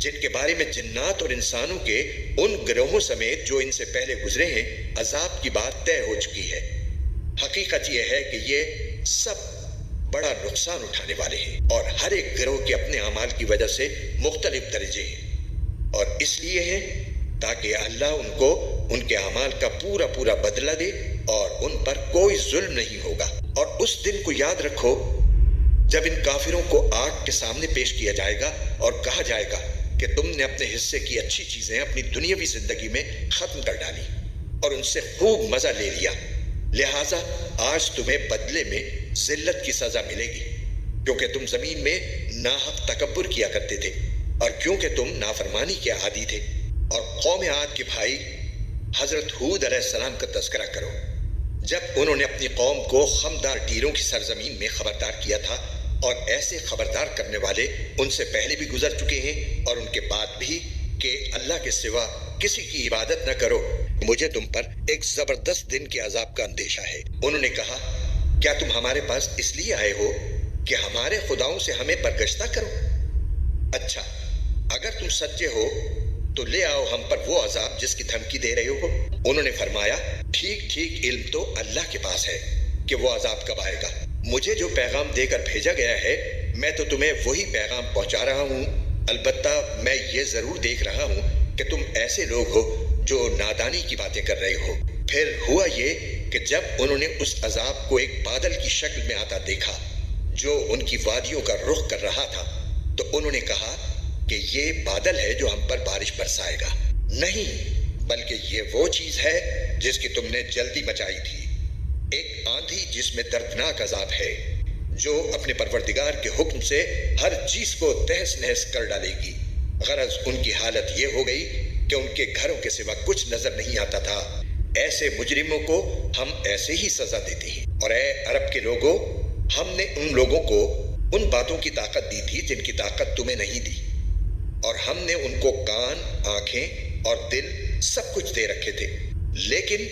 جن کے بارے میں جنات اور انسانوں کے ان گروہوں سمیت جو ان سے پہلے گزرے ہیں عذاب کی بات طے ہو چکی ہے۔ حقیقت یہ ہے کہ یہ سب بڑا نقصان اٹھانے والے ہیں اور ہر ایک گروہ کے اپنے اعمال کی وجہ سے مختلف درجے ہیں، اور اس لیے ہے تاکہ اللہ ان کو ان کے اعمال کا پورا پورا بدلہ دے اور ان پر کوئی ظلم نہیں ہوگا۔ اور اس دن کو یاد رکھو جب ان کافروں کو آگ کے سامنے پیش کیا جائے گا اور کہا جائے گا کہ تم نے اپنے حصے کی اچھی چیزیں اپنی دنیاوی زندگی میں ختم کر ڈالی اور ان سے خوب مزہ لے لیا، لہٰذا آج تمہیں بدلے میں ذلت کی سزا ملے گی، کیونکہ تم زمین میں ناحق تکبر کیا کرتے تھے اور کیونکہ تم نافرمانی کے عادی تھے۔ اور قوم عاد کے بھائی حضرت ہود علیہ السلام کا تذکرہ کرو، جب انہوں نے اپنی قوم کو خمدار ٹیروں کی سرزمین میں خبردار کیا تھا، اور ایسے خبردار کرنے والے ان سے پہلے بھی گزر چکے ہیں اور ان کے بعد بھی، کہ اللہ کے سوا کسی کی عبادت نہ کرو، مجھے تم پر ایک زبردست دن کے عذاب کا اندیشہ ہے۔ انہوں نے کہا کیا تم ہمارے پاس اس لیے آئے ہو کہ ہمارے خداؤں سے ہمیں برگشتہ کرو؟ اچھا اگر تم سچے ہو تو لے آؤ ہم پر وہ عذاب جس کی دھمکی دے رہے ہو۔ انہوں نے فرمایا ٹھیک ٹھیک علم تو اللہ کے پاس ہے کہ وہ عذاب کب آئے گا۔ مجھے جو پیغام دے کر بھیجا گیا ہے میں تو تمہیں وہی پیغام پہنچا رہا ہوں، البتہ میں یہ ضرور دیکھ رہا ہوں کہ تم ایسے لوگ ہو جو نادانی کی باتیں کر رہے ہو۔ پھر ہوا یہ کہ جب انہوں نے اس عذاب کو ایک بادل کی شکل میں آتا دیکھا جو ان کی وادیوں کا رخ کر رہا تھا، تو انہوں نے کہا کہ یہ بادل ہے جو ہم پر بارش برسائے گا۔ نہیں، بلکہ یہ وہ چیز ہے جس کی تم نے جلدی مچائی تھی، ایک آندھی جس میں دردناک عذاب ہے، جو اپنے پروردگار کے حکم سے ہر چیز کو تہس نہس کر ڈالے گی۔ غرض ان کی حالت یہ ہو گئی کہ ان کے گھروں کے سوا کچھ نظر نہیں آتا تھا۔ ایسے مجرموں کو ہم ایسے ہی سزا دیتے ہیں۔ اور اے عرب کے لوگوں، ہم نے ان لوگوں کو ان باتوں کی طاقت دی تھی جن کی طاقت تمہیں نہیں دی، اور ہم نے ان کو کان، آنکھیں اور دل سب کچھ دے رکھے تھے، لیکن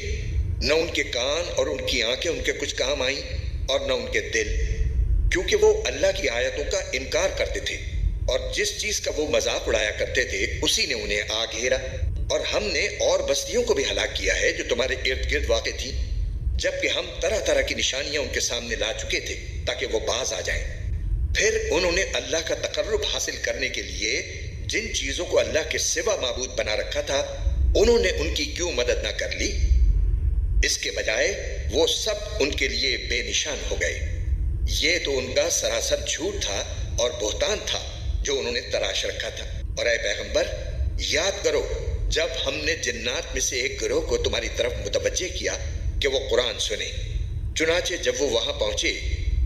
نہ ان کے کان اور ان کی آنکھیں ان کے کچھ کام آئیں اور نہ ان کے دل، کیونکہ وہ اللہ کی آیتوں کا انکار کرتے تھے، اور جس چیز کا وہ مذاق اڑایا کرتے تھے اسی نے انہیں آ گھیرا۔ اور ہم نے اور بستیوں کو بھی ہلاک کیا ہے جو تمہارے ارد گرد واقع تھی، جبکہ ہم طرح طرح کی نشانیاں ان کے سامنے لا چکے تھے تاکہ وہ باز آ جائیں۔ پھر انہوں نے اللہ کا تقرب حاصل کرنے کے لیے جن چیزوں کو اللہ کے سوا معبود بنا رکھا تھا انہوں نے ان کی کیوں مدد نہ کر لی؟ اس کے بجائے وہ سب ان کے لیے بے نشان ہو گئے۔ یہ تو ان کا سراسر جھوٹ تھا اور بہتان تھا جو انہوں نے تراش رکھا تھا۔ اور اے پیغمبر، یاد کرو جب ہم نے جنات میں سے ایک گروہ کو تمہاری طرف متوجہ کیا کہ وہ قرآن سنیں، چنانچہ جب وہ وہاں پہنچے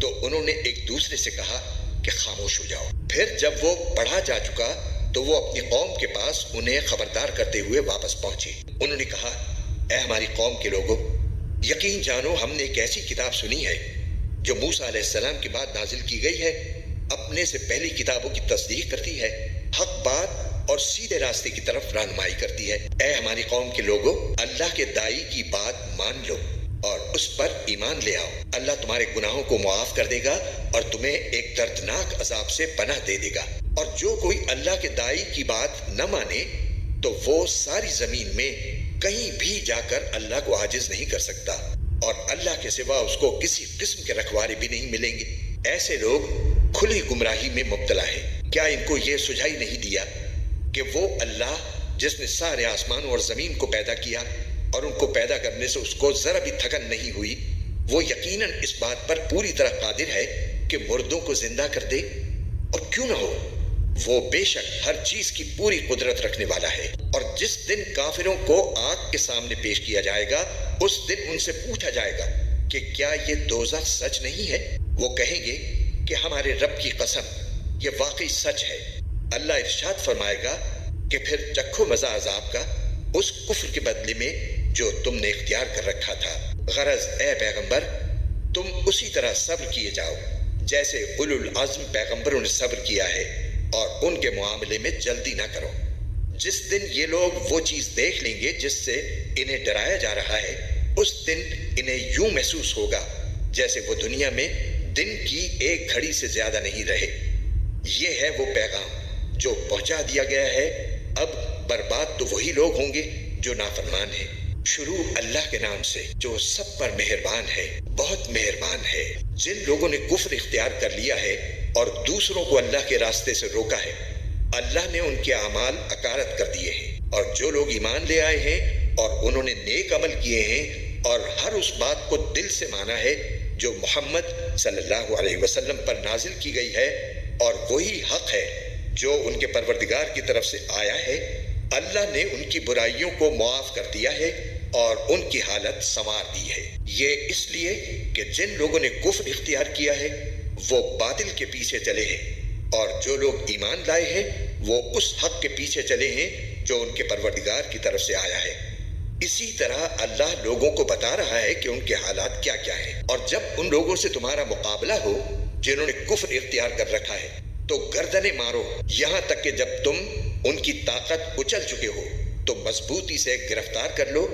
تو انہوں نے ایک دوسرے سے کہا کہ خاموش ہو جاؤ۔ پھر جب وہ پڑھا جا چکا تو وہ اپنی قوم کے پاس انہیں خبردار کرتے ہوئے واپس پہنچے۔ انہوں نے کہا اے ہماری قوم کے لوگوں، یقین جانو ہم نے ایک ایسی کتاب سنی ہے جو موسیٰ علیہ السلام کے بعد نازل کی گئی ہے، اپنے سے پہلی کتابوں کی تصدیق کرتی ہے، حق بات اور سیدھے راستے کی طرف رہنمائی کرتی ہے۔ اے ہماری قوم کے لوگوں، اللہ کے داعی کی بات مان لو اور اس پر ایمان لے آؤ، اللہ تمہارے گناہوں کو معاف کر دے گا اور تمہیں ایک دردناک عذاب سے پناہ دے دے گا۔ اور جو کوئی اللہ کے داعی کی بات نہ مانے تو وہ ساری زمین میں کہیں بھی جا کر اللہ کو عاجز نہیں کر سکتا، اور اللہ کے سوا اس کو کسی قسم کے رکھوارے بھی نہیں ملیں گے۔ ایسے لوگ کھلی گمراہی میں مبتلا ہیں۔ کیا ان کو یہ سجھائی نہیں دیا کہ وہ اللہ جس نے سارے آسمانوں اور زمین کو پیدا کیا اور ان کو پیدا کرنے سے اس کو ذرا بھی تھکن نہیں ہوئی، وہ یقیناً اس بات پر پوری طرح قادر ہے کہ مردوں کو زندہ کر دے؟ اور کیوں نہ ہو، وہ بے شک ہر چیز کی پوری قدرت رکھنے والا ہے۔ اور جس دن کافروں کو آگ کے سامنے پیش کیا جائے گا اس دن ان سے پوچھا جائے گا کہ کیا یہ دوزخ سچ نہیں ہے؟ وہ کہیں گے کہ ہمارے رب کی قسم یہ واقعی سچ ہے۔ اللہ ارشاد فرمائے گا کہ پھر چکھو مزہ عذاب کا اس کفر کے بدلے میں جو تم نے اختیار کر رکھا تھا۔ غرض اے پیغمبر، تم اسی طرح صبر کیے جاؤ جیسے اولو العزم پیغمبروں نے صبر کیا ہے، اور ان کے معاملے میں جلدی نہ کرو۔ جس دن یہ لوگ وہ چیز دیکھ لیں گے جس سے انہیں ڈرایا جا رہا ہے، اس دن انہیں یوں محسوس ہوگا جیسے وہ دنیا میں دن کی ایک گھڑی سے زیادہ نہیں رہے۔ یہ ہے وہ پیغام جو پہنچا دیا گیا ہے۔ اب برباد تو وہی لوگ ہوں گے جو نافرمان ہیں۔ شروع اللہ کے نام سے جو سب پر مہربان ہے، بہت مہربان ہے۔ جن لوگوں نے کفر اختیار کر لیا ہے اور دوسروں کو اللہ کے راستے سے روکا ہے، اللہ نے ان کے اعمال اکارت کر دیے ہیں۔ اور جو لوگ ایمان لے آئے ہیں اور انہوں نے نیک عمل کیے ہیں اور ہر اس بات کو دل سے مانا ہے جو محمد صلی اللہ علیہ وسلم پر نازل کی گئی ہے، اور وہی حق ہے جو ان کے پروردگار کی طرف سے آیا ہے، اللہ نے ان کی برائیوں کو معاف کر دیا ہے اور ان کی حالت سنوار دی ہے۔ یہ اس لیے کہ جن لوگوں نے کفر اختیار کیا ہے وہ باطل کے پیچھے چلے ہیں، اور جو لوگ ایمان لائے ہیں وہ اس حق کے پیچھے چلے ہیں جو ان کے پروردگار کی طرف سے آیا ہے۔ اسی طرح اللہ لوگوں کو بتا رہا ہے کہ ان کے حالات کیا کیا ہیں، اور جب ان لوگوں سے تمہارا مقابلہ ہو جنہوں نے کفر اختیار کر رکھا ہے تو گردنیں مارو، یہاں تک کہ جب تم ان کی طاقت اچل چکے ہو تو مضبوطی سے گرفتار کر لو،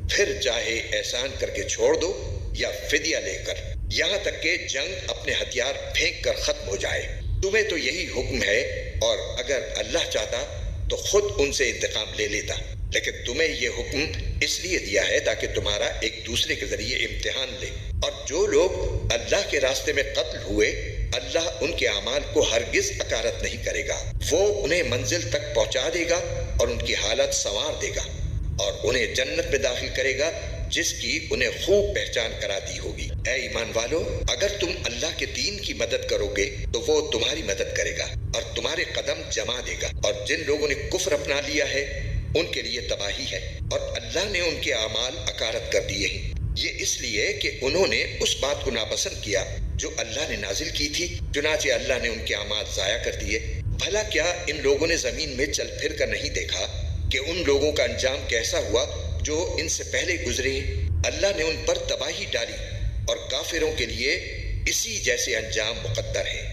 پھر چاہے احسان کر کے چھوڑ دو یا فدیہ لے کر، یہاں تک کہ جنگ اپنے ہتھیار پھینک کر ختم ہو جائے۔ تمہیں تو یہی حکم ہے، اور اگر اللہ چاہتا تو خود ان سے انتقام لے لیتا، لیکن تمہیں یہ حکم اس لیے دیا ہے تاکہ تمہارا ایک دوسرے کے ذریعے امتحان لے۔ اور جو لوگ اللہ کے راستے میں قتل ہوئے، اللہ ان کے اعمال کو ہرگز اکارت نہیں کرے گا، وہ انہیں منزل تک پہنچا دے گا اور ان کی حالت سنوار دے گا، اور انہیں جنت میں داخل کرے گا جس کی انہیں خوب پہچان کرا دی ہوگی۔ اے ایمان والو، اگر تم اللہ کے دین کی مدد کرو گے تو وہ تمہاری مدد کرے گا اور تمہارے قدم جما دے گا، اور جن لوگوں نے کفر اپنا لیا ہے ان کے لیے تباہی ہے، اور اللہ نے ان کے اعمال اکارت کر دیے ہیں۔ یہ اس لیے کہ انہوں نے اس بات کو ناپسند کیا جو اللہ نے نازل کی تھی، چنانچہ اللہ نے ان کے اعمال ضائع کر دیے۔ بھلا کیا ان لوگوں نے زمین میں چل پھر کر نہیں دیکھا کہ ان لوگوں کا انجام کیسا ہوا جو ان سے پہلے گزرے؟ اللہ نے ان پر تباہی ڈالی، اور کافروں کے لیے اسی جیسے انجام مقدر ہے۔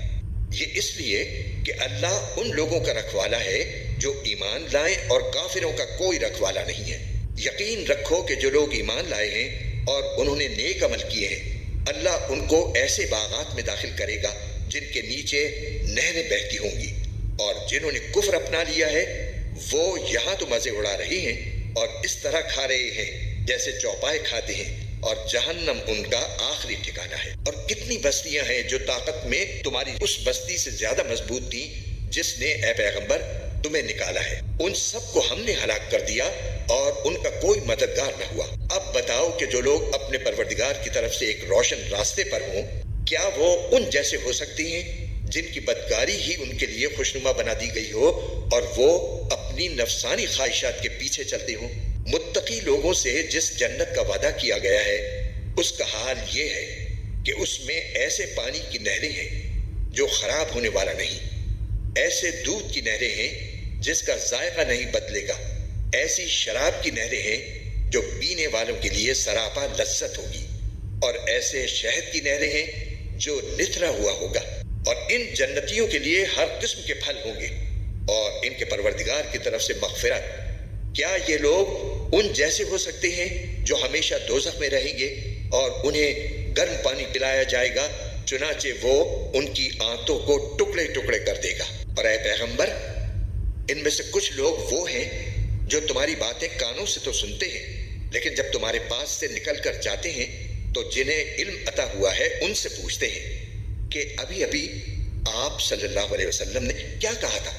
یہ اس لیے کہ اللہ ان لوگوں کا رکھوالا ہے جو ایمان لائیں، اور کافروں کا کوئی رکھوالا نہیں ہے۔ یقین رکھو کہ جو لوگ ایمان لائے ہیں اور انہوں نے نیک عمل کیے ہیں، اللہ ان کو ایسے باغات میں داخل کرے گا جن کے نیچے نہریں بہتی ہوں گی، اور جنہوں نے کفر اپنا لیا ہے وہ یہاں تو مزے اڑا رہے ہیں اور اس طرح کھا رہے ہیں جیسے چوپائے کھاتے ہیں، اور جہنم ان کا آخری ٹھکانہ ہے۔ اور کتنی بستیاں ہیں جو طاقت میں تمہاری اس بستی سے زیادہ مضبوط تھیں جس نے اے پیغمبر تمہیں نکالا ہے، ان سب کو ہم نے ہلاک کر دیا اور ان کا کوئی مددگار نہ ہوا۔ اب بتاؤ کہ جو لوگ اپنے پروردگار کی طرف سے ایک روشن راستے پر ہوں، کیا وہ ان جیسے ہو سکتے ہیں جن کی بدکاری ہی ان کے لیے خوشنما بنا دی گئی ہو اور وہ اپنی نفسانی خواہشات کے پیچھے چلتے ہوں؟ متقی لوگوں سے جس جنت کا وعدہ کیا گیا ہے اس کا حال یہ ہے کہ اس میں ایسے پانی کی نہریں ہیں جو خراب ہونے والا نہیں، ایسے دودھ کی نہریں ہیں جس کا ذائقہ نہیں بدلے گا، ایسی شراب کی نہریں ہیں جو پینے والوں کے لیے سراپا لذت ہوگی، اور ایسے شہد کی نہریں ہیں جو نتھرا ہوا ہوگا، اور ان جنتیوں کے لیے ہر قسم کے پھل ہوں گے اور ان کے پروردگار کی طرف سے مغفرت۔ کیا یہ لوگ ان جیسے ہو سکتے ہیں جو ہمیشہ دوزخ میں رہیں گے اور انہیں گرم پانی پلایا جائے گا چنانچہ وہ ان کی آنتوں کو ٹکڑے ٹکڑے کر دے گا؟ اور اے پیغمبر، ان میں سے کچھ لوگ وہ ہیں جو تمہاری باتیں کانوں سے تو سنتے ہیں، لیکن جب تمہارے پاس سے نکل کر جاتے ہیں تو جنہیں علم عطا ہوا ہے ان سے پوچھتے ہیں کہ ابھی ابھی آپ صلی اللہ علیہ وسلم نے کیا کہا تھا۔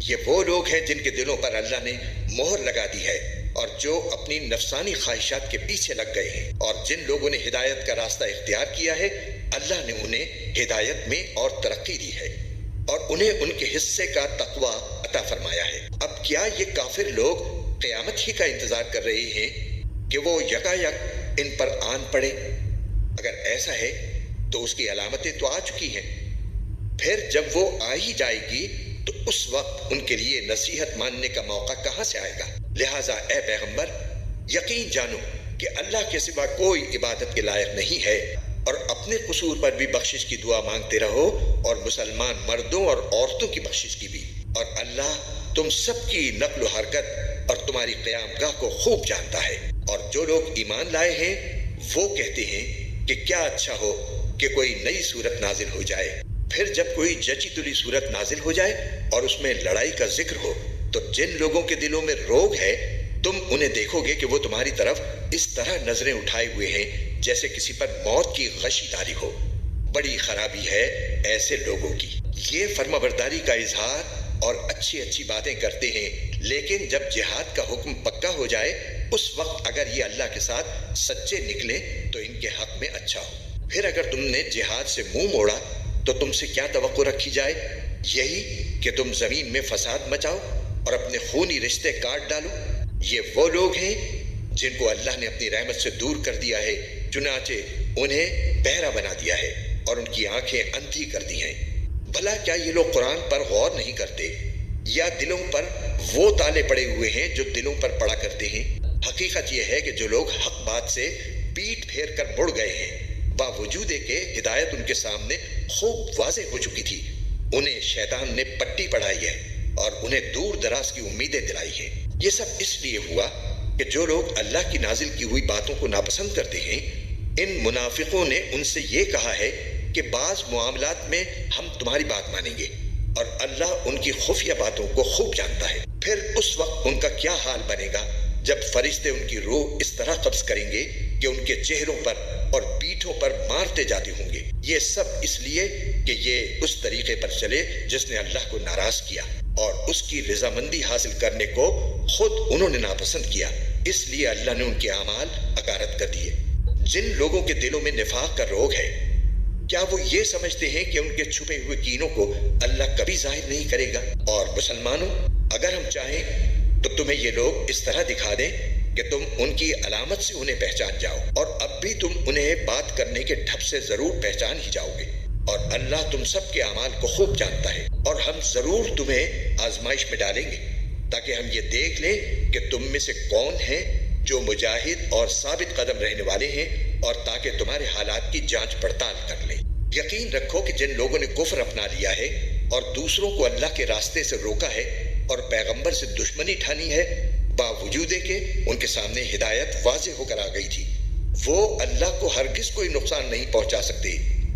یہ وہ لوگ ہیں جن کے دلوں پر اللہ نے مہر لگا دی ہے اور جو اپنی نفسانی خواہشات کے پیچھے لگ گئے ہیں، اور جن لوگوں نے ہدایت کا راستہ اختیار کیا ہے اللہ نے انہیں ہدایت میں اور ترقی دی ہے اور انہیں ان کے حصے کا تقوی عطا فرمایا ہے۔ اب کیا یہ کافر لوگ قیامت ہی کا انتظار کر رہے ہیں کہ وہ یکایک ان پر آن پڑے؟ اگر ایسا ہے تو اس کی علامتیں تو آ چکی ہیں، پھر جب وہ آ ہی جائے گی تو اس وقت ان کے لیے نصیحت ماننے کا موقع کہاں سے آئے گا؟ لہٰذا اے پیغمبر، یقین جانو کہ اللہ کے سوا کوئی عبادت کے لائق نہیں ہے، اور اپنے قصور پر بھی بخشش کی دعا مانگتے رہو اور مسلمان مردوں اور عورتوں کی بخشش کی بھی، اور اللہ تم سب کی نقل و حرکت اور تمہاری قیام گاہ کو خوب جانتا ہے۔ اور جو لوگ ایمان لائے ہیں وہ کہتے ہیں کہ کیا اچھا ہو کہ کوئی نئی صورت نازل ہو جائے، پھر جب کوئی جچی تلی صورت نازل ہو جائے اور اس میں لڑائی کا ذکر ہو تو جن لوگوں کے دلوں میں روگ ہے تم انہیں دیکھو گے کہ وہ تمہاری طرف اس طرح نظریں اٹھائے ہوئے ہیں جیسے کسی پر موت کی غشی طاری ہو۔ بڑی خرابی ہے ایسے لوگوں کی۔ یہ فرمانبرداری کا اظہار اور اچھی اچھی باتیں کرتے ہیں، لیکن جب جہاد کا حکم پکا ہو جائے اس وقت اگر یہ اللہ کے ساتھ سچے نکلے تو ان کے حق میں اچھا ہو۔ پھر اگر تم نے جہاد سے منہ موڑا تو تم سے کیا توقع رکھی جائے؟ یہی کہ تم زمین میں فساد مچاؤ اور اپنے خونی رشتے کاٹ ڈالو۔ یہ وہ لوگ ہیں جن کو اللہ نے اپنی رحمت سے دور کر دیا ہے، چنانچہ انہیں بہرا بنا دیا ہے اور ان کی آنکھیں اندھی کر دی ہیں۔ بھلا کیا یہ لوگ قرآن پر غور نہیں کرتے یا دلوں پر وہ تالے پڑے ہوئے ہیں جو دلوں پر پڑا کرتے ہیں؟ حقیقت یہ ہے کہ جو لوگ حق بات سے پیٹ پھیر کر مڑ گئے ہیں، باوجود کہ ہدایت ان کے سامنے خوب واضح ہو چکی تھی، انہیں شیطان نے پٹی پڑھائی ہے اور انہیں دور دراز کی امیدیں دلائی ہیں۔ یہ سب اس لیے ہوا کہ جو لوگ اللہ کی نازل کی ہوئی باتوں کو ناپسند کرتے ہیں، ان منافقوں نے ان سے یہ کہا ہے کہ بعض معاملات میں ہم تمہاری بات مانیں گے اور اللہ ان کی خفیہ باتوں کو خوب جانتا ہے۔ پھر اس وقت ان کا کیا حال بنے گا جب فرشتے ان کی روح اس طرح قبض کریں گے کہ ان کے چہروں پر اور پیٹھوں پر مارتے جاتے ہوں گے۔ یہ سب اس لیے کہ یہ اس طریقے پر چلے جس نے اللہ کو ناراض کیا اور اس کی رضامندی حاصل کرنے کو خود انہوں نے ناپسند کیا، اس لیے اللہ نے ان کے اعمال اکارت کر دیے۔ جن لوگوں کے دلوں میں نفاق کا روگ ہے، کیا وہ یہ سمجھتے ہیں کہ ان کے چھپے ہوئے کینوں کو اللہ کبھی ظاہر نہیں کرے گا؟ اور مسلمانوں، اگر ہم چاہیں تو تمہیں یہ لوگ اس طرح دکھا دیں کہ تم ان کی علامت سے انہیں پہچان جاؤ، اور اب بھی تم انہیں بات کرنے کے ڈھب سے ضرور پہچان ہی جاؤ گے، اور اللہ تم سب کے اعمال کو خوب جانتا ہے۔ اور ہم ضرور تمہیں آزمائش میں ڈالیں گے تاکہ ہم یہ دیکھ لیں کہ تم میں سے کون ہیں جو مجاہد اور ثابت قدم رہنے والے ہیں، اور تاکہ تمہارے حالات کی جانچ پڑتال کر لیں۔ یقین رکھو کہ جن لوگوں نے کفر اپنا لیا ہے اور دوسروں کو اللہ کے راستے سے روکا ہے اور پیغمبر سے دشمنی ٹھانی ہے، باوجود کہ ان کے سامنے ہدایت واضح ہو کر آ گئی تھی، وہ اللہ کو ہرگز کوئی نقصان نہیں پہنچا سکتے،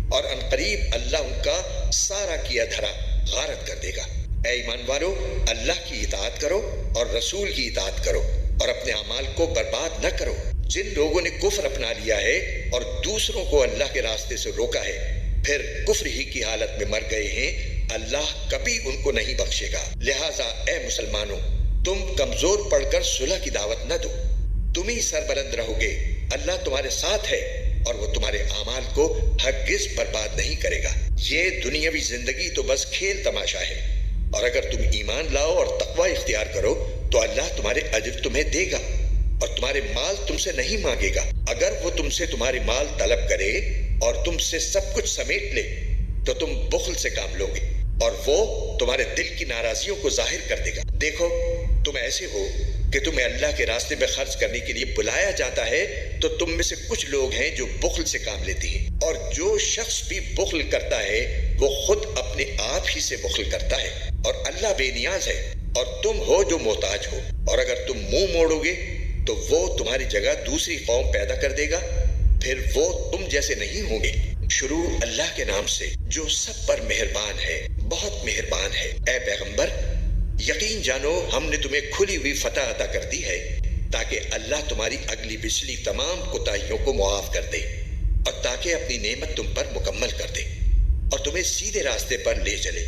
اور عنقریب اللہ ان کا سارا کیا دھرا غارت کر دے گا۔ اے ایمان والو، اللہ کی اطاعت کرو اور رسول کی اطاعت کرو اور اپنے اعمال کو برباد نہ کرو۔ جن لوگوں نے کفر اپنا لیا ہے اور دوسروں کو اللہ کے راستے سے روکا ہے، پھر کفر ہی کی حالت میں مر گئے ہیں، اللہ کبھی ان کو نہیں بخشے گا۔ لہٰذا اے مسلمانوں، تم کمزور پڑھ کر صلح کی دعوت نہ دو، تم ہی سربلند رہو گے، اللہ تمہارے ساتھ ہے اور وہ تمہارے اعمال کو ہرگز برباد نہیں کرے گا۔ یہ دنیاوی زندگی تو بس کھیل تماشا ہے، اور اگر تم ایمان لاؤ اور تقوی اختیار کرو تو اللہ تمہارے اجر تمہیں دے گا اور تمہارے مال تم سے نہیں مانگے گا۔ اگر وہ تم سے تمہارے مال طلب کرے اور تم سے سب کچھ سمیٹ لے تو تم بخل سے کام لو گے اور وہ تمہارے دل کی ناراضیوں کو ظاہر کر دے گا۔ دیکھو، تم ایسے ہو کہ تمہیں اللہ کے راستے میں خرچ کرنے کے لیے بلایا جاتا ہے تو تم میں سے کچھ لوگ ہیں جو بخل سے کام لیتے ہیں، اور جو شخص بھی بخل کرتا ہے وہ خود اپنے آپ ہی سے بخل کرتا ہے، اور اللہ بے نیاز ہے اور تم ہو جو محتاج ہو۔ اور اگر تم منہ موڑو گے تو وہ تمہاری جگہ دوسری قوم پیدا کر دے گا، پھر وہ تم جیسے نہیں ہوں گے۔ شروع اللہ کے نام سے جو سب پر مہربان ہے، بہت مہربان ہے۔ اے پیغمبر، یقین جانو ہم نے تمہیں کھلی ہوئی فتح عطا کر دی ہے تاکہ اللہ تمہاری اگلی پچھلی تمام کوتاہیوں کو معاف کر دے اور تاکہ اپنی نعمت تم پر مکمل کر دے اور تمہیں سیدھے راستے پر لے چلے،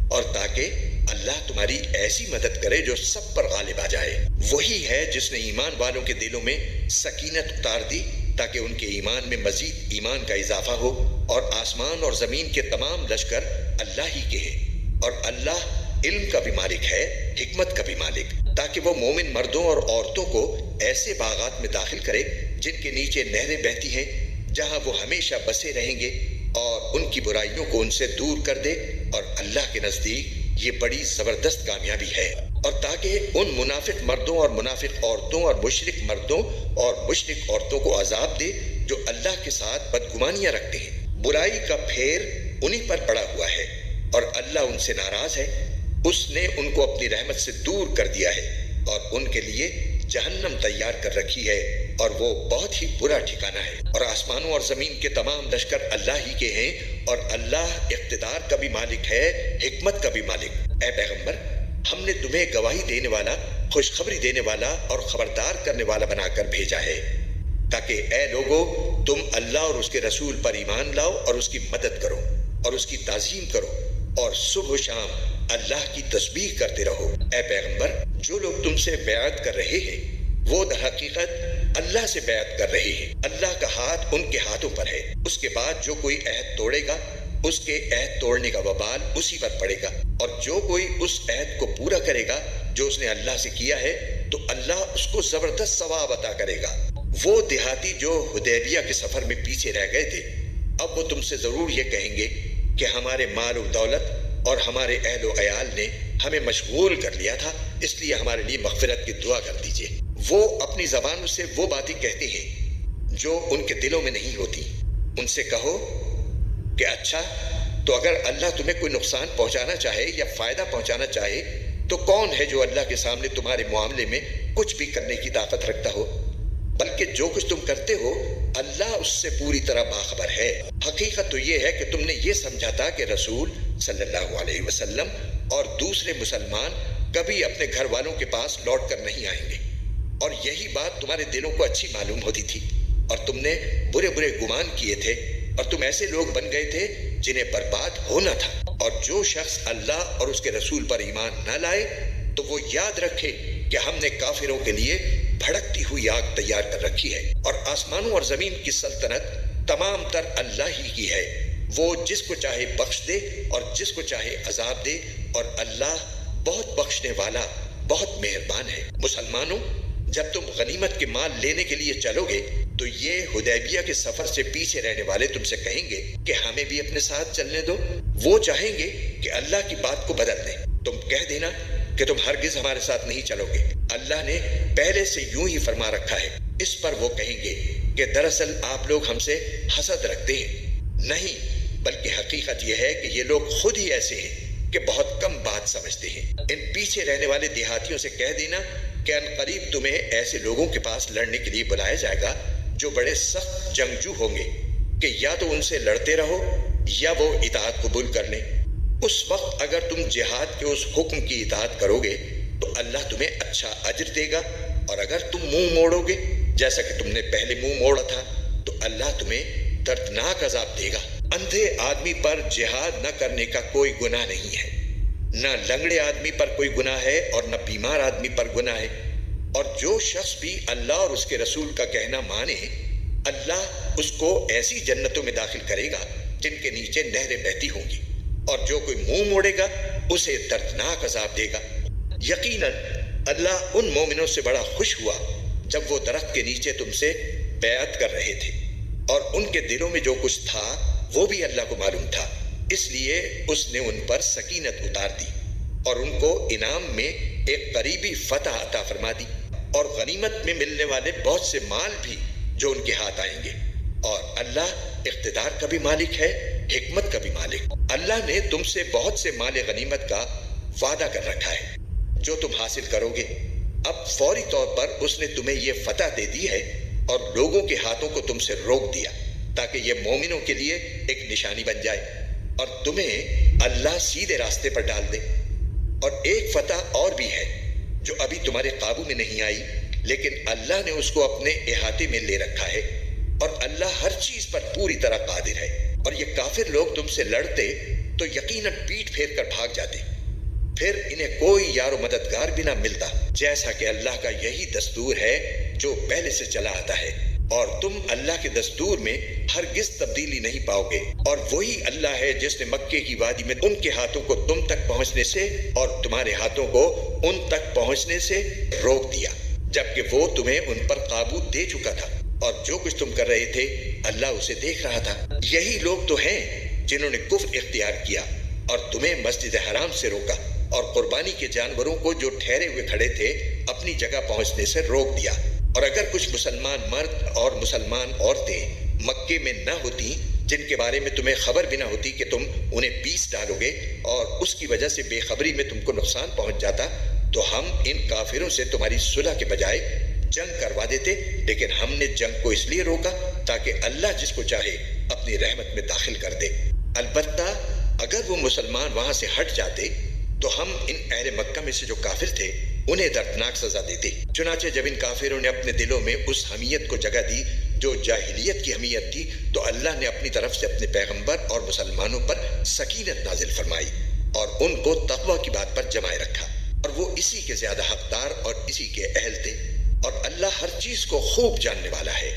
اور تاکہ اللہ تمہاری ایسی مدد کرے جو سب پر غالب آ جائے۔ وہی ہے جس نے ایمان والوں کے دلوں میں سکینت اتار دی تاکہ ان کے ایمان میں مزید ایمان کا اضافہ ہو، اور آسمان اور زمین کے تمام لشکر اللہ ہی کے ہیں، اور اللہ علم کا بھی مالک ہے، حکمت کا بھی مالک، تاکہ وہ مومن مردوں اور عورتوں کو ایسے باغات میں داخل کرے جن کے نیچے نہریں بہتی ہیں، جہاں وہ ہمیشہ بسے رہیں گے، اور ان کی برائیوں کو ان سے دور کر دے، اور اللہ کے نزدیک یہ بڑی زبردست کامیابی ہے۔ اور تاکہ ان منافق مردوں اور منافق عورتوں اور مشرک مردوں اور مشرک عورتوں کو عذاب دے جو اللہ کے ساتھ بدگمانیاں رکھتے ہیں۔ برائی کا پھیر انہی پر پڑا ہوا ہے اور اللہ ان سے ناراض ہے، اس نے ان کو اپنی رحمت سے دور کر دیا ہے اور ان کے لیے جہنم تیار کر رکھی ہے اور وہ بہت ہی برا ٹھکانہ ہے۔ اور آسمانوں اور زمین کے تمام لشکر اللہ ہی کے ہیں، اور اللہ اقتدار کا بھی مالک ہے، حکمت کا بھی مالک۔ اے پیغمبر، ہم نے تمہیں گواہی دینے والا، خوشخبری دینے والا اور خبردار کرنے والا بنا کر بھیجا ہے، تاکہ اے لوگو تم اللہ اور اس کے رسول پر ایمان لاؤ اور اس کی مدد کرو اور اس کی تعظیم کرو اور صبح و شام اللہ کی تسبیح کرتے رہو۔ اے پیغمبر، جو لوگ تم سے بیعت کر رہے ہیں وہ در حقیقت اللہ سے بیعت کر رہے ہیں، اللہ کا ہاتھ ان کے ہاتھوں پر ہے۔ اس کے بعد جو کوئی عہد توڑے گا اس کے عہد توڑنے کا وبال اسی پر پڑے گا، اور جو کوئی اس عہد کو پورا کرے گا جو اس نے اللہ سے کیا ہے تو اللہ اس کو زبردست ثواب عطا کرے گا۔ وہ دیہاتی جو حدیبیہ کے سفر میں پیچھے رہ گئے تھے، اب وہ تم سے ضرور یہ کہیں گے کہ ہمارے مال و دولت اور ہمارے اہل و عیال نے ہمیں مشغول کر لیا تھا، اس لیے ہمارے لیے مغفرت کی دعا کر دیجیے۔ وہ اپنی زبان سے وہ باتیں کہتے ہیں جو ان کے دلوں میں نہیں ہوتی۔ ان سے کہو کہ اچھا، تو اگر اللہ تمہیں کوئی نقصان پہنچانا چاہے یا فائدہ پہنچانا چاہے تو کون ہے جو اللہ کے سامنے تمہارے معاملے میں کچھ بھی کرنے کی طاقت رکھتا ہو؟ بلکہ جو کچھ تم کرتے ہو اللہ اس سے پوری طرح باخبر ہے۔ حقیقت تو یہ ہے کہ تم نے یہ سمجھا تھا کہ رسول صلی اللہ علیہ وسلم اور دوسرے مسلمان کبھی اپنے گھر والوں کے پاس لوٹ کر نہیں آئیں گے، اور یہی بات تمہارے دلوں کو اچھی معلوم ہوتی تھی، اور تم نے برے برے گمان کیے تھے، اور تم ایسے لوگ بن گئے تھے جنہیں برباد ہونا تھا۔ اور جو شخص اللہ اور اس کے رسول پر ایمان نہ لائے تو وہ یاد رکھے کہ ہم نے کافروں کے لیے بھڑکتی ہوئی آگ تیار کر رکھی ہے، اور آسمانوں اور زمین کی سلطنت تمام تر اللہ ہی کی ہے۔ وہ جس کو چاہے بخش دے اور جس کو چاہے عذاب دے، اور اللہ بہت بخشنے والا، بہت مہربان ہے۔ مسلمانوں، جب تم غنیمت کے مال لینے کے لیے چلو گے تو یہ حدیبیہ کے سفر سے پیچھے رہنے والے تم سے کہیں گے کہ ہمیں بھی اپنے ساتھ چلنے دو۔ وہ چاہیں گے کہ اللہ کی بات کو بدل دیں۔ تم کہہ دینا کہ تم ہرگز ہمارے ساتھ نہیں چلو گے، اللہ نے پہلے سے یوں ہی فرما رکھا ہے۔ اس پر وہ کہیں گے کہ دراصل آپ لوگ ہم سے حسد رکھتے ہیں۔ نہیں، بلکہ حقیقت یہ ہے کہ یہ لوگ خود ہی ایسے ہیں کہ بہت کم بات سمجھتے ہیں۔ ان پیچھے رہنے والے دیہاتیوں سے کہہ دینا کہ ان قریب تمہیں ایسے لوگوں کے پاس لڑنے کے لیے بلایا جائے گا جو بڑے سخت جنگجو ہوں گے، کہ یا تو ان سے لڑتے رہو یا وہ اطاعت قبول کر لیں۔ اس وقت اگر تم جہاد کے اس حکم کی اطاعت کرو گے تو اللہ تمہیں اچھا اجر دے گا، اور اگر تم منہ موڑو گے جیسا کہ تم نے پہلے منہ موڑا تھا تو اللہ تمہیں دردناک عذاب دے گا۔ اندھے آدمی پر جہاد نہ کرنے کا کوئی گناہ نہیں ہے، نہ لنگڑے آدمی پر کوئی گناہ ہے اور نہ بیمار آدمی پر گناہ ہے۔ اور جو شخص بھی اللہ اور اس کے رسول کا کہنا مانے، اللہ اس کو ایسی جنتوں میں داخل کرے گا جن کے نیچے نہریں بہتی ہوں گی، اور جو کوئی منہ موڑے گا اسے دردناک عذاب دے گا۔ یقیناً اللہ ان مومنوں سے بڑا خوش ہوا جب وہ درخت کے نیچے تم سے بیعت کر رہے تھے، اور ان کے دلوں میں جو کچھ تھا وہ بھی اللہ کو معلوم تھا، اس لیے اس نے ان پر سکینت اتار دی اور ان کو انعام میں ایک قریبی فتح عطا فرما دی، اور غنیمت میں ملنے والے بہت سے مال بھی جو ان کے ہاتھ آئیں گے۔ اور اللہ اقتدار کا بھی مالک ہے، حکمت کا بھی مالک۔ اللہ نے تم سے بہت سے مال غنیمت کا وعدہ کر رکھا ہے جو تم حاصل کرو گے۔ اب فوری طور پر اس نے تمہیں یہ فتح دے دی ہے اور لوگوں کے ہاتھوں کو تم سے روک دیا تاکہ یہ مومنوں کے لیے ایک نشانی بن جائے اور تمہیں اللہ سیدھے راستے پر ڈال دے۔ اور ایک فتح اور بھی ہے جو ابھی تمہارے قابو میں نہیں آئی، لیکن اللہ نے اس کو اپنے احاطے میں لے رکھا ہے، اور اللہ ہر چیز پر پوری طرح قادر ہے۔ اور یہ کافر لوگ تم سے لڑتے تو یقیناً پیٹ پھیر کر بھاگ جاتے، پھر انہیں کوئی یار و مددگار بھی نہ ملتا، جیسا کہ اللہ کا یہی دستور ہے جو پہلے سے چلا آتا ہے، اور تم اللہ کے دستور میں ہرگز تبدیلی نہیں پاؤ گے۔ اور وہی اللہ ہے جس نے مکے کی وادی میں ان کے ہاتھوں کو تم تک پہنچنے سے اور تمہارے ہاتھوں کو ان تک پہنچنے سے روک دیا، جبکہ وہ تمہیں ان پر قابو دے چکا تھا، اور جو کچھ تم کر رہے تھے اللہ اسے دیکھ رہا تھا۔ یہی لوگ تو ہیں جنہوں نے کفر اختیار کیا اور تمہیں مسجد حرام سے روکا، اور قربانی کے جانوروں کو جو ٹھہرے ہوئے کھڑے تھے اپنی جگہ پہنچنے سے روک دیا۔ اور اگر کچھ مسلمان مرد اور مسلمان عورتیں مکے میں نہ ہوتی جن کے بارے میں تمہیں خبر بھی نہ ہوتی کہ تم انہیں پیس ڈالو گے اور اس کی وجہ سے بے خبری میں تم کو نقصان پہنچ جاتا، تو ہم ان کافروں سے تمہاری صلح کے بجائے جنگ کروا دیتے، لیکن ہم نے جنگ کو اس لیے روکا تاکہ اللہ جس کو چاہے اپنی رحمت میں داخل کر دے۔ البتہ اگر وہ مسلمان وہاں سے ہٹ جاتے تو ہم ان اہل مکہ میں سے جو کافر تھے انہیں دردناک سزا دیتے۔ چنانچہ جب ان کافروں نے اپنے دلوں میں اس حمیت کو جگہ دی جو جاہلیت کی حمیت تھی، تو اللہ نے اپنی طرف سے اپنے پیغمبر اور مسلمانوں پر سکینت نازل فرمائی اور ان کو تقوی کی بات پر جمائے رکھا، اور وہ اسی کے زیادہ حقدار اور اسی کے اہل تھے، اور اللہ ہر چیز کو خوب جاننے والا ہے۔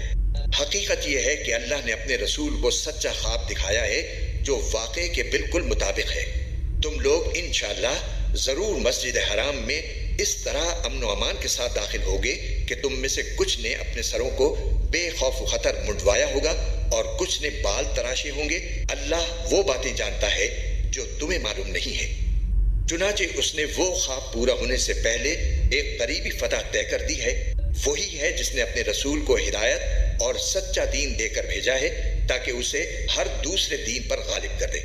حقیقت یہ ہے کہ اللہ نے اپنے رسول کو سچا خواب دکھایا ہے جو واقعے کے بالکل مطابق ہے۔ تم لوگ انشاءاللہ ضرور مسجد حرام میں اس طرح امن و امان کے ساتھ داخل ہوگے کہ تم میں سے کچھ نے اپنے سروں کو بے خوف و خطر منڈوایا ہوگا اور کچھ نے بال تراشے ہوں گے۔ اللہ وہ باتیں جانتا ہے جو تمہیں معلوم نہیں ہے۔ چنانچہ اس نے وہ خواب پورا ہونے سے پہلے ایک قریبی فتح طے کر دی ہے۔ وہی ہے جس نے اپنے رسول کو ہدایت اور سچا دین دے کر بھیجا ہے تاکہ اسے ہر دوسرے دین پر غالب کر دے،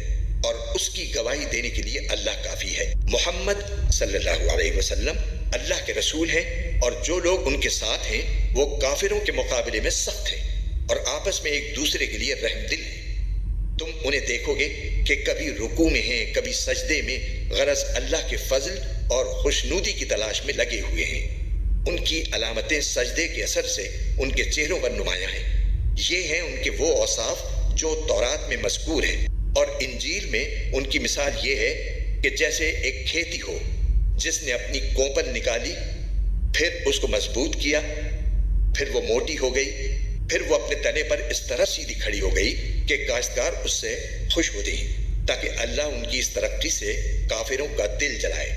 اور اس کی گواہی دینے کے لیے اللہ کافی ہے۔ محمد صلی اللہ علیہ وسلم اللہ کے رسول ہیں، اور جو لوگ ان کے ساتھ ہیں وہ کافروں کے مقابلے میں سخت ہیں اور آپس میں ایک دوسرے کے لیے رحم دل ہیں۔ تم انہیں دیکھو گے کہ کبھی رکوع میں ہیں، کبھی سجدے میں، غرض اللہ کے فضل اور خوشنودی کی تلاش میں لگے ہوئے ہیں۔ ان کی علامتیں سجدے کے اثر سے ان کے چہروں پر نمایاں ہیں۔ یہ ہیں ان کے وہ اوصاف جو تورات میں مذکور ہیں، اور انجیل میں ان کی مثال یہ ہے کہ جیسے ایک کھیتی ہو جس نے اپنی کوپل نکالی، پھر اس کو مضبوط کیا، پھر وہ موٹی ہو گئی، پھر وہ اپنے تنے پر اس طرح سیدھی کھڑی ہو گئی کہ کاشتکار اس سے خوش ہوتے ہیں، تاکہ اللہ ان کی اس ترقی سے کافروں کا دل جلائے۔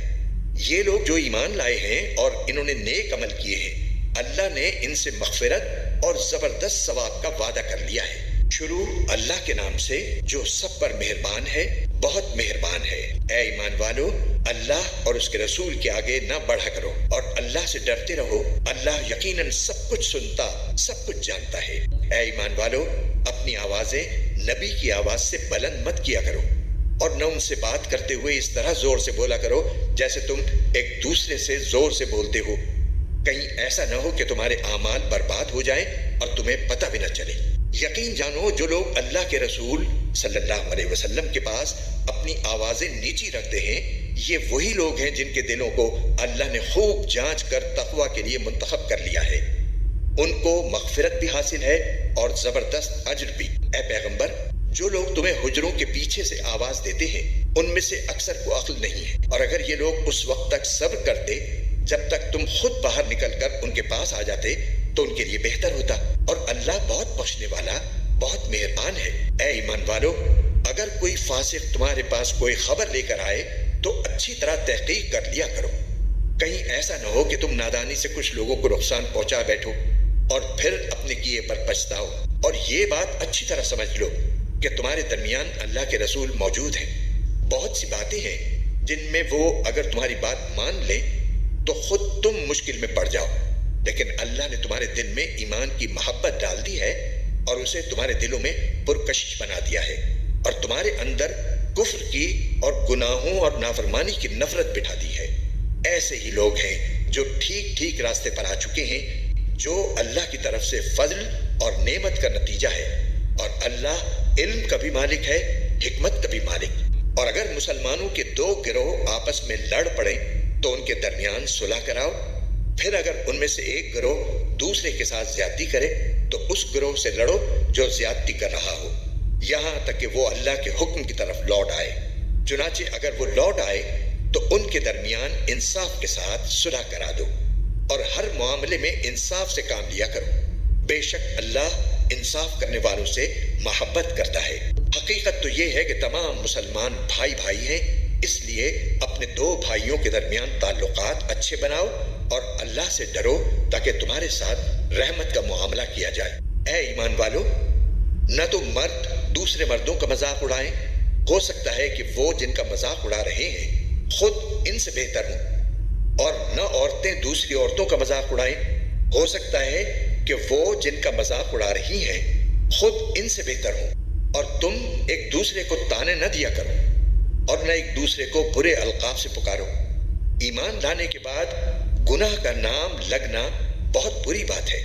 یہ لوگ جو ایمان لائے ہیں اور انہوں نے نیک عمل کیے ہیں، اللہ نے ان سے مغفرت اور زبردست ثواب کا وعدہ کر لیا ہے۔ شروع اللہ کے نام سے جو سب پر مہربان ہے، بہت مہربان ہے۔ اے ایمان والو، اللہ اور اس کے رسول کے آگے نہ بڑھا کرو اور اللہ سے ڈرتے رہو۔ اللہ یقیناً سب کچھ سنتا، سب کچھ جانتا ہے۔ اے ایمان والو، اپنی آوازیں نبی کی آواز سے بلند مت کیا کرو، اور نہ ان سے بات کرتے ہوئے اس طرح زور سے بولا کرو جیسے تم ایک دوسرے سے زور سے بولتے ہو، کہیں ایسا نہ ہو کہ تمہارے اعمال برباد ہو جائیں اور تمہیں پتہ بھی نہ چلے۔ یقین جانو جو لوگ اللہ کے رسول صلی اللہ علیہ وسلم کے پاس اپنی آوازیں نیچی رکھتے ہیں، یہ وہی لوگ ہیں جن کے دلوں کو اللہ نے خوب جانچ کر تقوی کے لیے منتخب کر لیا ہے۔ ان کو مغفرت بھی حاصل ہے اور زبردست اجر بھی۔ اے پیغمبر، جو لوگ تمہیں حجروں کے پیچھے سے آواز دیتے ہیں ان میں سے اکثر کو عقل نہیں ہے، اور اگر یہ لوگ اس وقت تک صبر کرتے جب تک تم خود باہر نکل کر ان کے پاس آ جاتے تو ان کے لیے بہتر ہوتا، اور اللہ بہت بخشنے والا، بہت مہربان ہے۔ اے ایمان والو، اگر کوئی فاسق تمہارے پاس کوئی خبر لے کر آئے تو اچھی طرح تحقیق کر لیا کرو، کہیں ایسا نہ ہو کہ تم نادانی سے کچھ لوگوں کو نقصان پہنچا بیٹھو اور پھر اپنے کیے پر پچھتاؤ۔ اور یہ بات اچھی طرح سمجھ لو کہ تمہارے درمیان اللہ کے رسول موجود ہیں۔ بہت سی باتیں ہیں جن میں وہ اگر تمہاری بات مان لیں تو خود تم مشکل میں پڑ جاؤ، لیکن اللہ نے تمہارے دل میں ایمان کی محبت ڈال دی ہے اور اسے تمہارے دلوں میں پرکشش بنا دیا ہے، اور تمہارے اندر کفر کی اور گناہوں اور نافرمانی کی نفرت بٹھا دی ہے۔ ایسے ہی لوگ ہیں جو ٹھیک ٹھیک راستے پر آ چکے ہیں، جو اللہ کی طرف سے فضل اور نعمت کا نتیجہ ہے، اور اللہ علم کا بھی مالک ہے، حکمت کا بھی مالک۔ اور اگر مسلمانوں کے دو گروہ آپس میں لڑ پڑیں تو ان کے درمیان صلح کراؤ، پھر اگر ان میں سے ایک گروہ دوسرے کے ساتھ زیادتی کرے تو اس گروہ سے لڑو جو زیادتی کر رہا ہو، یہاں تک کہ وہ اللہ کے حکم کی طرف لوٹ آئے۔ چنانچہ اگر وہ لوٹ آئے تو ان کے درمیان انصاف کے ساتھ صلح کرا دو، اور ہر معاملے میں انصاف سے کام لیا کرو۔ بے شک اللہ انصاف کرنے والوں سے محبت کرتا ہے۔ حقیقت تو یہ ہے کہ تمام مسلمان بھائی بھائی ہیں، اس لیے اپنے دو بھائیوں کے درمیان تعلقات اچھے بناؤ اور اللہ سے ڈرو تاکہ تمہارے ساتھ رحمت کا معاملہ کیا جائے۔ اے ایمان والو، نہ تو مرد دوسرے مردوں کا مذاق اڑائیں، ہو سکتا ہے کہ وہ جن کا مذاق اڑا رہے ہیں خود ان سے بہتر ہوں، اور نہ عورتیں دوسری عورتوں کا مذاق اڑائیں، ہو سکتا ہے کہ وہ جن کا مذاق اڑا رہی ہیں خود ان سے بہتر ہوں، اور تم ایک دوسرے کو تانے نہ دیا کرو اور نہ ایک دوسرے کو برے القاب سے پکارو۔ ایمان لانے کے بعد گناہ کا نام لگنا بہت بری بات ہے،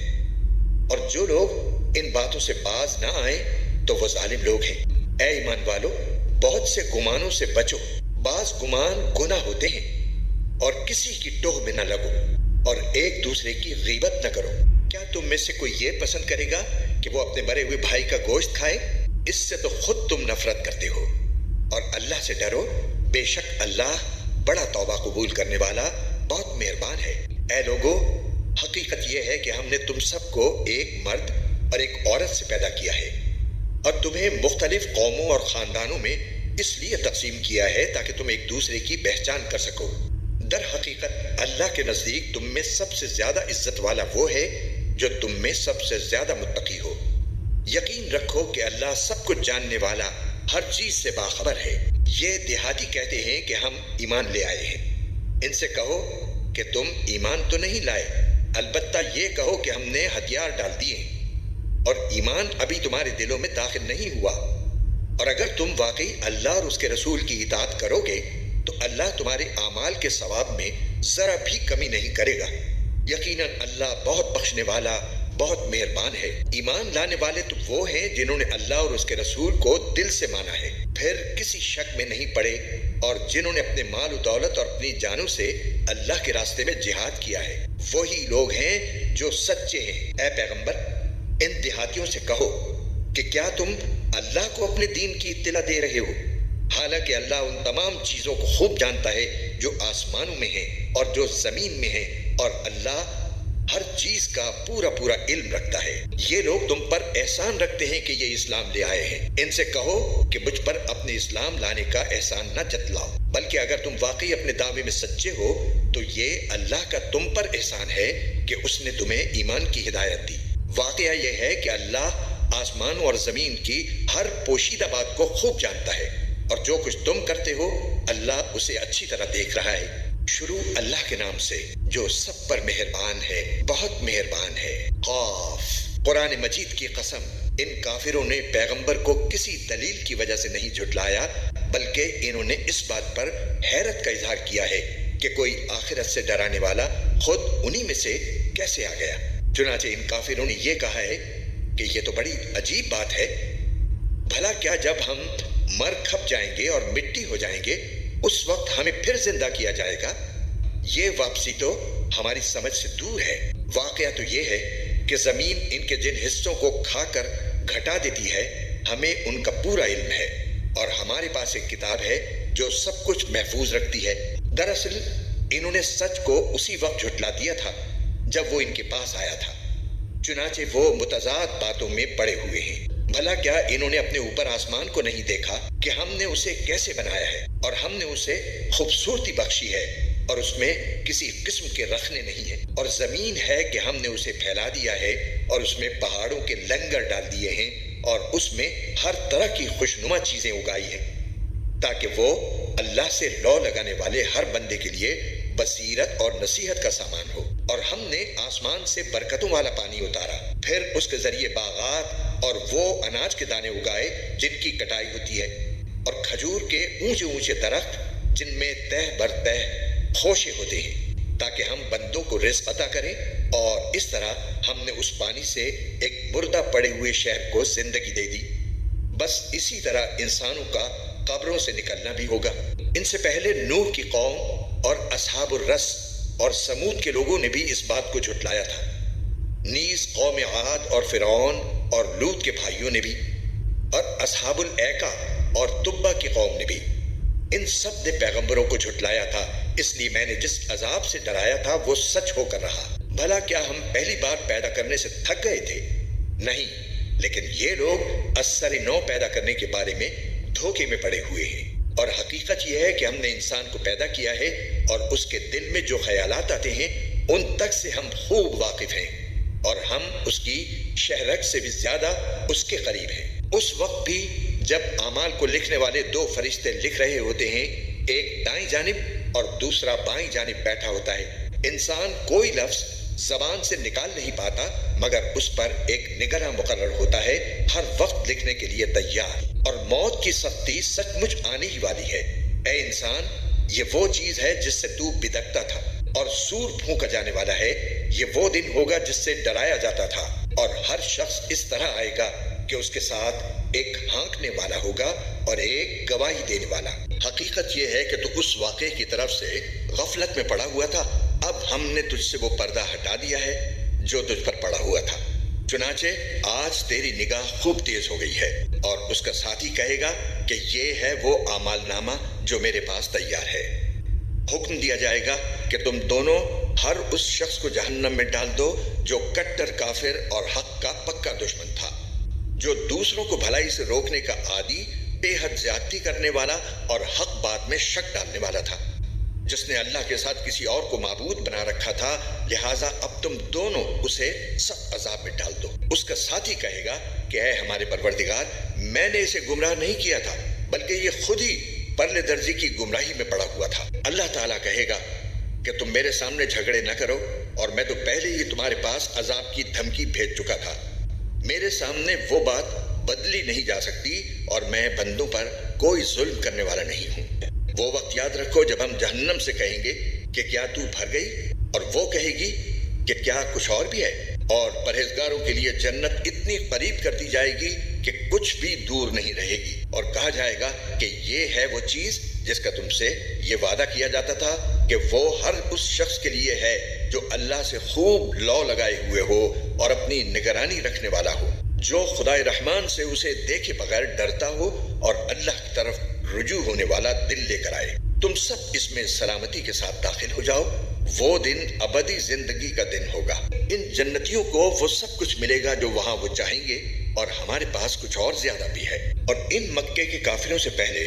اور جو لوگ ان باتوں سے باز نہ آئیں تو وہ ظالم لوگ ہیں۔ اے ایمان والو، بہت سے گمانوں سے بچو، بعض گمان گناہ ہوتے ہیں، اور کسی کی ٹوہ میں نہ لگو، اور ایک دوسرے کی غیبت نہ کرو۔ کیا تم میں سے کوئی یہ پسند کرے گا کہ وہ اپنے مرے ہوئے بھائی کا گوشت کھائے؟ اس سے تو خود تم نفرت کرتے ہو۔ اور اللہ سے ڈرو، بے شک اللہ بڑا توبہ قبول کرنے والا، بہت مہربان ہے۔ اے لوگو، حقیقت یہ ہے کہ ہم نے تم سب کو ایک مرد اور ایک عورت سے پیدا کیا ہے، اور تمہیں مختلف قوموں اور خاندانوں میں اس لیے تقسیم کیا ہے تاکہ تم ایک دوسرے کی پہچان کر سکو۔ در حقیقت اللہ کے نزدیک تم میں سب سے زیادہ عزت والا وہ ہے جو تم میں سب سے زیادہ متقی ہو۔ یقین رکھو کہ اللہ سب کچھ جاننے والا، ہر چیز سے باخبر ہے۔ یہ دیہاتی کہتے ہیں کہ ہم ایمان لے آئے ہیں۔ ان سے کہو کہ تم ایمان تو نہیں لائے، البتہ یہ کہو کہ ہم نے ہتھیار ڈال دیے اور ایمان ابھی تمہارے دلوں میں داخل نہیں ہوا۔ اور اگر تم واقعی اللہ اور اس کے رسول کی اطاعت کرو گے تو اللہ تمہارے اعمال کے ثواب میں ذرا بھی کمی نہیں کرے گا۔ یقیناً اللہ بہت بخشنے والا، بہت مہربان ہے۔ ایمان لانے والے تو وہ ہیں جنہوں نے اللہ اور اس کے رسول کو دل سے مانا ہے، پھر کسی شک میں نہیں پڑے، اور جنہوں نے اپنے مال و دولت اور اپنی جانوں سے اللہ کے راستے میں جہاد کیا ہے، وہی لوگ ہیں جو سچے ہیں۔ اے پیغمبر، ان دیہاتیوں سے کہو کہ کیا تم اللہ کو اپنے دین کی اطلاع دے رہے ہو، حالانکہ اللہ ان تمام چیزوں کو خوب جانتا ہے جو آسمانوں میں ہیں اور جو زمین میں ہیں، اور اللہ ہر چیز کا پورا پورا علم رکھتا ہے۔ یہ لوگ تم پر احسان رکھتے ہیں کہ یہ اسلام لے آئے ہیں۔ ان سے کہو کہ مجھ پر اپنے اسلام لانے کا احسان نہ جتلاؤ، بلکہ اگر تم واقعی اپنے دعوے میں سچے ہو تو یہ اللہ کا تم پر احسان ہے کہ اس نے تمہیں ایمان کی ہدایت دی۔ واقعہ یہ ہے کہ اللہ آسمانوں اور زمین کی ہر پوشیدہ بات کو خوب جانتا ہے، اور جو کچھ تم کرتے ہو اللہ اسے اچھی طرح دیکھ رہا ہے۔ شروع اللہ کے نام سے جو سب پر مہربان ہے، بہت مہربان ہے۔ قاف۔ قرآن مجید کی قسم، ان کافروں نے پیغمبر کو کسی دلیل کی وجہ سے نہیں جھٹلایا، بلکہ انہوں نے اس بات پر حیرت کا اظہار کیا ہے کہ کوئی آخرت سے ڈرانے والا خود انہی میں سے کیسے آ گیا۔ چنانچہ ان کافروں نے یہ کہا ہے کہ یہ تو بڑی عجیب بات ہے، بھلا کیا جب ہم مر کھپ جائیں گے اور مٹی ہو جائیں گے اس وقت ہمیں پھر زندہ کیا جائے گا؟ یہ واپسی تو ہماری سمجھ سے دور ہے۔ واقعہ تو یہ ہے کہ زمین ان کے جن حصوں کو کھا کر گھٹا دیتی ہے، ہمیں ان کا پورا علم ہے، اور ہمارے پاس ایک کتاب ہے جو سب کچھ محفوظ رکھتی ہے۔ دراصل انہوں نے سچ کو اسی وقت جھٹلا دیا تھا جب وہ ان کے پاس آیا تھا، چنانچہ وہ متضاد باتوں میں پڑے ہوئے ہیں۔ بھلا کیا انہوں نے اپنے اوپر آسمان کو نہیں دیکھا کہ ہم نے اسے کیسے بنایا ہے، اور ہم نے اسے خوبصورتی بخشی ہے، اور اس میں کسی قسم کے رخنے نہیں ہیں، اور زمین ہے کہ ہم نے اسے پھیلا دیا ہے اور اس میں پہاڑوں کے لنگر ڈال دیے ہیں، اور اس میں ہر طرح کی خوشنما چیزیں اگائی ہیں، تاکہ وہ اللہ سے لو لگانے والے ہر بندے کے لیے بصیرت اور نصیحت کا سامان ہو۔ اور ہم نے آسمان سے برکتوں والا پانی اتارا، پھر اس کے ذریعے باغات اور وہ اناج کے دانے اگائے جن کی کٹائی ہوتی ہے، اور کھجور کے اونچے اونچے درخت جن میں تہ بر تہ خوشے ہوتے ہیں، تاکہ ہم بندوں کو رزق عطا کریں، اور اس طرح ہم نے اس پانی سے ایک مردہ پڑے ہوئے شہر کو زندگی دے دی۔ بس اسی طرح انسانوں کا قبروں سے نکلنا بھی ہوگا۔ ان سے پہلے نوح کی قوم اور اصحاب الرس اور سمود کے لوگوں نے بھی اس بات کو جھٹلایا تھا، نیز قوم عاد اور فرعون اور لوط کے بھائیوں نے بھی، اور اصحاب الایکا اور تبا کی قوم نے بھی۔ ان سب نے پیغمبروں کو جھٹلایا تھا، اس لیے میں نے جس عذاب سے ڈرایا تھا وہ سچ ہو کر رہا۔ بھلا کیا ہم پہلی بار پیدا کرنے سے تھک گئے تھے؟ نہیں، لیکن یہ لوگ اثر نو پیدا کرنے کے بارے میں دھوکے میں پڑے ہوئے ہیں، اور حقیقت یہ ہے کہ ہم نے انسان کو پیدا کیا ہے، اور اس کے دل میں جو خیالات آتے ہیں ان تک سے ہم خوب واقف ہیں، اور ہم اس کی شہرک سے بھی زیادہ اس کے قریب ہیں۔ اس وقت بھی جب اعمال کو لکھنے والے دو فرشتے لکھ رہے ہوتے ہیں، ایک دائیں جانب اور دوسرا بائیں جانب بیٹھا ہوتا ہے، انسان کوئی لفظ زبان سے نکال نہیں پاتا مگر اس پر ایک نگراں مقرر ہوتا ہے، ہر وقت لکھنے کے لیے تیار۔ اور موت کی سختی سچ مچ آنے ہی والی ہے۔ اے انسان، یہ وہ چیز ہے جس سے تو بدکتا تھا، اور سور پھونکا جانے والا ہے، یہ وہ دن ہوگا جس سے ڈرایا جاتا تھا، اور ہر شخص اس طرح آئے گا کہ اس کے ساتھ ایک ہانکنے والا ہوگا اور ایک گواہی دینے والا۔ حقیقت یہ ہے کہ تو اس واقعے کی طرف سے غفلت میں پڑا ہوا تھا، اب ہم نے تجھ سے وہ پردہ ہٹا دیا ہے جو تجھ پر پڑا ہوا تھا، چنانچہ آج تیری نگاہ خوب تیز ہو گئی ہے۔ اور اس کا ساتھی کہے گا کہ یہ ہے وہ اعمال نامہ جو میرے پاس تیار ہے۔ حکم دیا جائے گا کہ تم دونوں ہر اس شخص کو جہنم میں ڈال دو جو کٹر کافر اور حق کا پکا دشمن تھا، جو دوسروں کو بھلائی سے روکنے کا عادی، بے حد زیادتی کرنے والا اور حق بات میں شک ڈالنے والا تھا، جس نے اللہ کے ساتھ کسی اور کو معبود بنا رکھا تھا، لہٰذا اب تم دونوں اسے سخت عذاب میں ڈال دو۔ اس کا ساتھی کہے گا کہ اے ہمارے پروردگار، میں نے اسے گمراہ نہیں کیا تھا بلکہ یہ خود ہی پرلے درجے کی گمراہی میں پڑا ہوا تھا۔ اللہ تعالیٰ کہے گا کہ تم میرے سامنے جھگڑے نہ کرو، اور میں تو پہلے ہی تمہارے پاس عذاب کی دھمکی بھیج چکا تھا۔ میرے سامنے وہ بات بدلی نہیں جا سکتی، اور میں بندوں پر کوئی ظلم کرنے والا نہیں ہوں۔ وہ وقت یاد رکھو جب ہم جہنم سے کہیں گے کہ کیا تو بھر گئی، اور وہ کہے گی کہ کیا کچھ اور بھی ہے، اور پرہیزگاروں کے لیے جنت اتنی قریب کر دی جائے گی کہ کچھ بھی دور نہیں رہے گی، اور کہا جائے گا کہ یہ ہے وہ چیز جس کا تم سے یہ وعدہ کیا جاتا تھا کہ وہ ہر اس شخص کے لیے ہے جو اللہ سے خوب لو لگائے ہوئے ہو اور اپنی نگرانی رکھنے والا ہو، جو خدائے رحمان سے اسے دیکھے بغیر ڈرتا ہو اور اللہ کی طرف رجوع ہونے والا دل لے کر آئے۔ تم سب اس میں سلامتی کے ساتھ داخل ہو جاؤ، وہ دن ابدی زندگی کا دن ہوگا۔ ان جنتیوں کو وہ سب کچھ ملے گا جو وہاں وہ چاہیں گے، اور ہمارے پاس کچھ اور زیادہ بھی ہے۔ اور ان مکے کے کافروں سے پہلے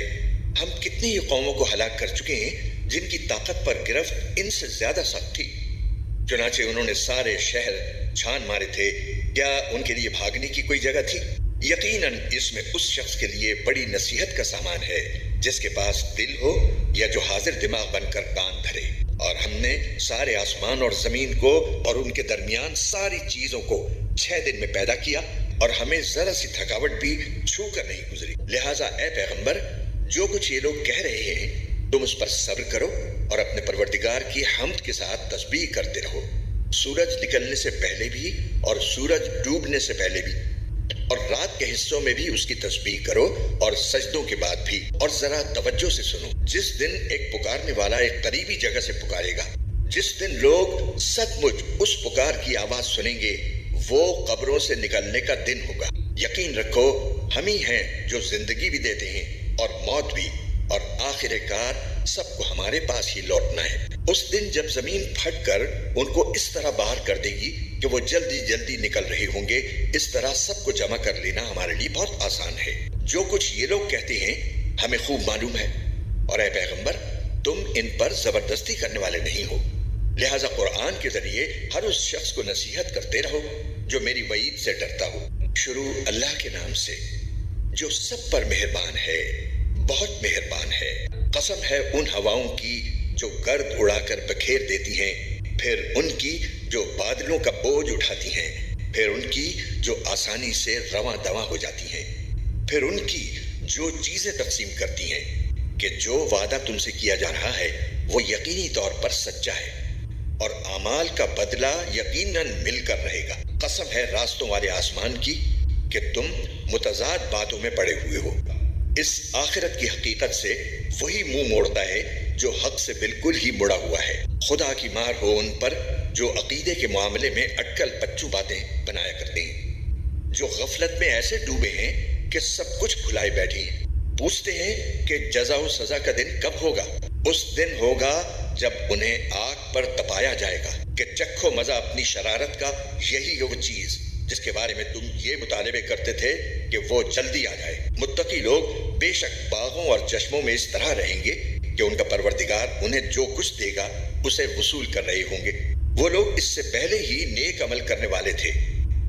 ہم کتنی ہی قوموں کو ہلاک کر چکے ہیں جن کی طاقت پر گرفت ان سے زیادہ سخت تھی، چنانچہ انہوں نے سارے شہر چھان مارے تھے، کیا ان کے لیے بھاگنے کی کوئی جگہ تھی؟ یقیناً اس میں اس شخص کے لیے بڑی نصیحت کا سامان ہے جس کے پاس دل ہو یا جو حاضر دماغ بن کر کان دھرے۔ اور ہم نے سارے آسمان اور زمین کو اور ان کے درمیان ساری چیزوں کو 6 دن میں پیدا کیا، اور ہمیں ذرا سی تھکاوٹ بھی چھو کر نہیں گزری۔ لہٰذا اے پیغمبر، جو کچھ یہ لوگ کہہ رہے ہیں تم اس پر صبر کرو اور اپنے پروردگار کی حمد کے ساتھ تسبیح کرتے رہو، سورج نکلنے سے پہلے بھی اور سورج ڈوبنے سے پہلے بھی، اور رات کے حصوں میں بھی اس کی تسبیح کرو اور سجدوں کے بعد بھی۔ اور ذرا توجہ سے سنو، جس دن ایک پکارنے والا ایک قریبی جگہ سے پکارے گا، جس دن لوگ سچ مچ اس پکار کی آواز سنیں گے، وہ قبروں سے نکلنے کا دن ہوگا۔ یقین رکھو ہم ہی ہیں جو زندگی بھی دیتے ہیں اور موت بھی، اور آخر کار سب کو ہمارے پاس ہی لوٹنا ہے۔ اس دن جب زمین پھٹ کر ان کو اس طرح باہر کر دے گی کہ وہ جلدی جلدی نکل رہے ہوں گے، اس طرح سب کو جمع کر لینا ہمارے لیے بہت آسان ہے۔ جو کچھ یہ لوگ کہتے ہیں ہمیں خوب معلوم ہے، اور اے پیغمبر تم ان پر زبردستی کرنے والے نہیں ہو، لہٰذا قرآن کے ذریعے ہر اس شخص کو نصیحت کرتے رہو جو میری وعید سے ڈرتا ہو۔ شروع اللہ کے نام سے جو سب پر مہربان ہے، بہت مہربان ہے۔ قسم ہے ان ہواؤں کی جو گرد اڑا کر بکھیر دیتی ہیں، پھر ان کی جو بادلوں کا بوجھ اٹھاتی ہیں، پھر ان کی جو آسانی سے رواں دواں ہو جاتی ہیں، پھر ان کی جو چیزیں تقسیم کرتی ہیں، کہ جو وعدہ تم سے کیا جا رہا ہے وہ یقینی طور پر سچا ہے، اور اعمال کا بدلہ یقیناً مل کر رہے گا۔ قسم ہے راستوں والے آسمان کی کہ تم متضاد باتوں میں پڑے ہوئے ہو۔ اس آخرت کی حقیقت سے وہی منہ موڑتا ہے جو حق سے بالکل ہی مڑا ہوا ہے۔ خدا کی مار ہو ان پر جو عقیدے کے معاملے میں اٹکل پچو باتیں بنایا کرتے ہیں، جو غفلت میں ایسے ڈوبے ہیں کہ سب کچھ بھلائے بیٹھے ہیں۔ پوچھتے ہیں کہ جزا و سزا کا دن کب ہوگا؟ اس دن ہوگا جب انہیں آگ پر تپایا جائے گا کہ چکھو مزہ اپنی شرارت کا، یہی ہے وہ چیز جس کے بارے میں تم یہ مطالبے کرتے تھے کہ وہ جلدی آ جائے۔ متقی لوگ بے شک باغوں اور چشموں میں اس طرح رہیں گے کہ ان کا پروردگار انہیں جو کچھ دے گا اسے وصول کر رہے ہوں گے۔ وہ لوگ اس سے پہلے ہی نیک عمل کرنے والے تھے،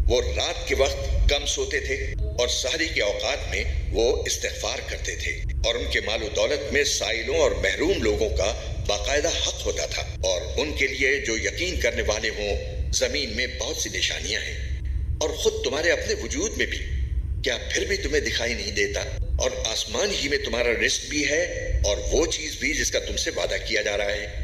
وہ رات کے وقت کم سوتے تھے اور سحری کے اوقات میں وہ استغفار کرتے تھے، اور ان کے مال و دولت میں سائلوں اور محروم لوگوں کا باقاعدہ حق ہوتا تھا، اور ان کے لیے جو یقین کرنے والے ہوں زمین میں بہت سی نشانیاں ہیں، اور خود تمہارے اپنے وجود میں بھی، کیا پھر بھی تمہیں دکھائی نہیں دیتا؟ اور آسمان ہی میں تمہارا رزق بھی ہے اور وہ چیز بھی جس کا تم سے وعدہ کیا جا رہا ہے۔